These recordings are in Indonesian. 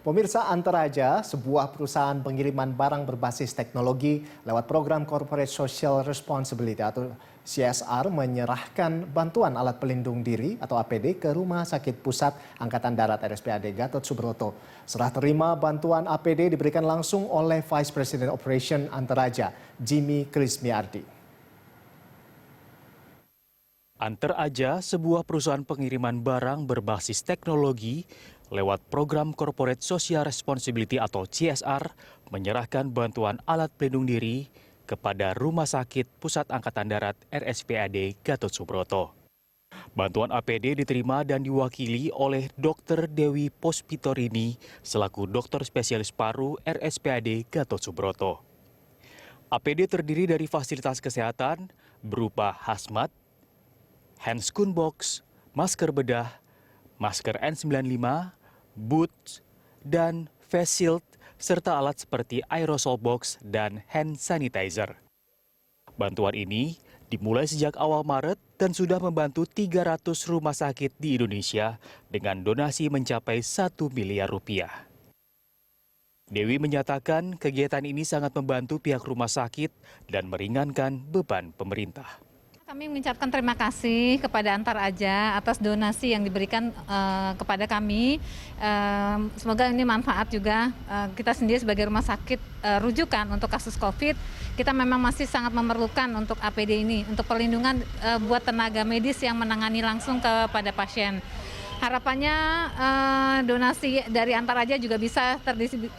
Pemirsa, Antaraja, sebuah perusahaan pengiriman barang berbasis teknologi lewat program Corporate Social Responsibility atau CSR menyerahkan bantuan alat pelindung diri atau APD ke Rumah Sakit Pusat Angkatan Darat RSPAD Gatot Subroto. Serah terima bantuan APD diberikan langsung oleh Vice President Operation Antaraja, Jimmy Krismiardi. Antaraja, sebuah perusahaan pengiriman barang berbasis teknologi lewat program Corporate Social Responsibility atau CSR menyerahkan bantuan alat pelindung diri kepada Rumah Sakit Pusat Angkatan Darat RSPAD Gatot Subroto. Bantuan APD diterima dan diwakili oleh Dr. Dewi Pospitorini selaku dokter spesialis paru RSPAD Gatot Subroto. APD terdiri dari fasilitas kesehatan berupa hazmat, hand scoon box, masker bedah, masker N95, boots, dan face shield, serta alat seperti aerosol box dan hand sanitizer. Bantuan ini dimulai sejak awal Maret dan sudah membantu 300 rumah sakit di Indonesia dengan donasi mencapai 1 miliar rupiah. Dewi menyatakan kegiatan ini sangat membantu pihak rumah sakit dan meringankan beban pemerintah. Kami mengucapkan terima kasih kepada Antaraja atas donasi yang diberikan kepada kami. Semoga ini manfaat juga. Kita sendiri sebagai rumah sakit rujukan untuk kasus COVID, kita memang masih sangat memerlukan untuk APD ini, untuk perlindungan buat tenaga medis yang menangani langsung kepada pasien. Harapannya donasi dari Antaraja juga bisa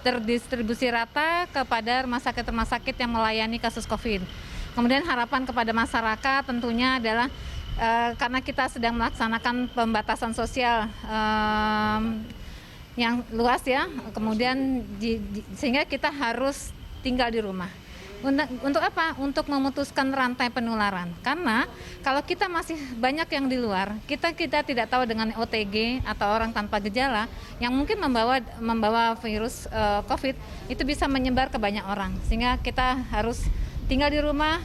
terdistribusi rata kepada rumah sakit yang melayani kasus COVID. Kemudian harapan kepada masyarakat tentunya adalah karena kita sedang melaksanakan pembatasan sosial yang luas ya, kemudian sehingga kita harus tinggal di rumah. Untuk apa? Untuk memutuskan rantai penularan. Karena kalau kita masih banyak yang di luar, kita tidak tahu dengan OTG atau orang tanpa gejala yang mungkin membawa virus COVID itu bisa menyebar ke banyak orang. Sehingga kita harus tinggal di rumah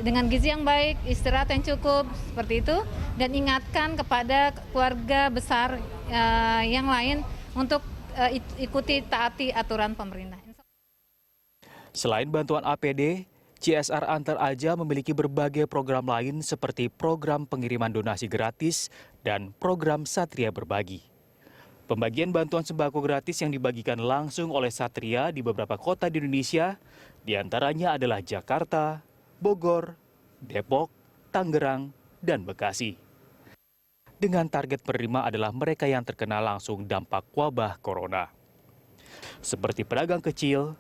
dengan gizi yang baik, istirahat yang cukup, seperti itu. Dan ingatkan kepada keluarga besar yang lain untuk ikuti taati aturan pemerintah. Selain bantuan APD, CSR Antaraja memiliki berbagai program lain seperti program pengiriman donasi gratis dan program Satria Berbagi. Pembagian bantuan sembako gratis yang dibagikan langsung oleh Satria di beberapa kota di Indonesia, diantaranya adalah Jakarta, Bogor, Depok, Tangerang, dan Bekasi. Dengan target penerima adalah mereka yang terkena langsung dampak wabah corona. Seperti pedagang kecil,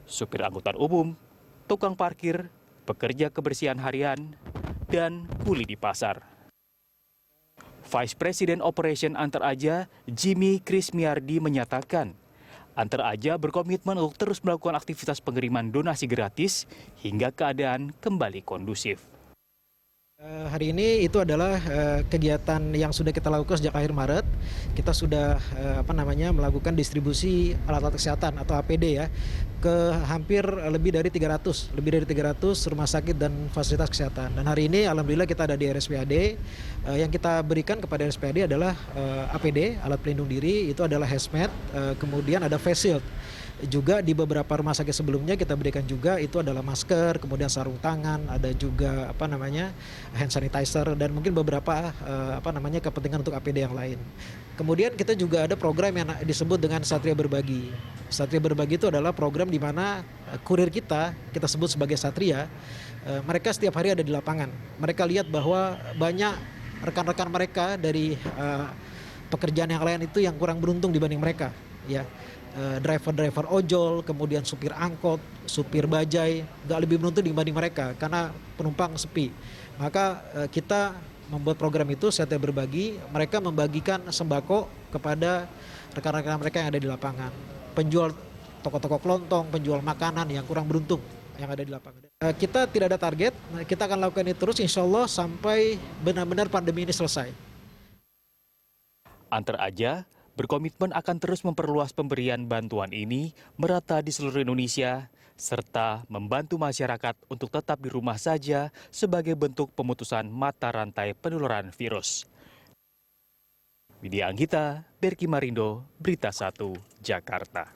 supir angkutan umum, tukang parkir, pekerja kebersihan harian, dan kuli di pasar. Vice President Operation Antaraja, Jimmy Krismiardi menyatakan, Antaraja berkomitmen untuk terus melakukan aktivitas pengiriman donasi gratis hingga keadaan kembali kondusif. Hari ini itu adalah kegiatan yang sudah kita lakukan sejak akhir Maret. Kita sudah melakukan distribusi alat-alat kesehatan atau APD ya ke hampir lebih dari 300 rumah sakit dan fasilitas kesehatan. Dan hari ini alhamdulillah kita ada di RSPAD. Yang kita berikan kepada RSPAD adalah APD, alat pelindung diri, itu adalah hazmat, kemudian ada face shield. Juga di beberapa rumah sakit sebelumnya kita berikan juga itu adalah masker, kemudian sarung tangan, ada juga hand sanitizer dan mungkin beberapa kepentingan untuk APD yang lain. Kemudian kita juga ada program yang disebut dengan Satria Berbagi. Satria Berbagi itu adalah program di mana kurir kita sebut sebagai Satria, mereka setiap hari ada di lapangan. Mereka lihat bahwa banyak rekan-rekan mereka dari pekerjaan yang lain itu yang kurang beruntung dibanding mereka, ya. Driver ojol, kemudian supir angkot, supir bajai, nggak lebih beruntung dibanding mereka karena penumpang sepi. Maka kita membuat program itu, Satria Berbagi, mereka membagikan sembako kepada rekan-rekan mereka yang ada di lapangan. Penjual toko-toko kelontong, penjual makanan yang kurang beruntung yang ada di lapangan. Kita tidak ada target, kita akan lakukan ini terus insya Allah sampai benar-benar pandemi ini selesai. Antaraja berkomitmen akan terus memperluas pemberian bantuan ini merata di seluruh Indonesia, serta membantu masyarakat untuk tetap di rumah saja sebagai bentuk pemutusan mata rantai penularan virus. Widya Anggita, Berki Marindo, Berita 1, Jakarta.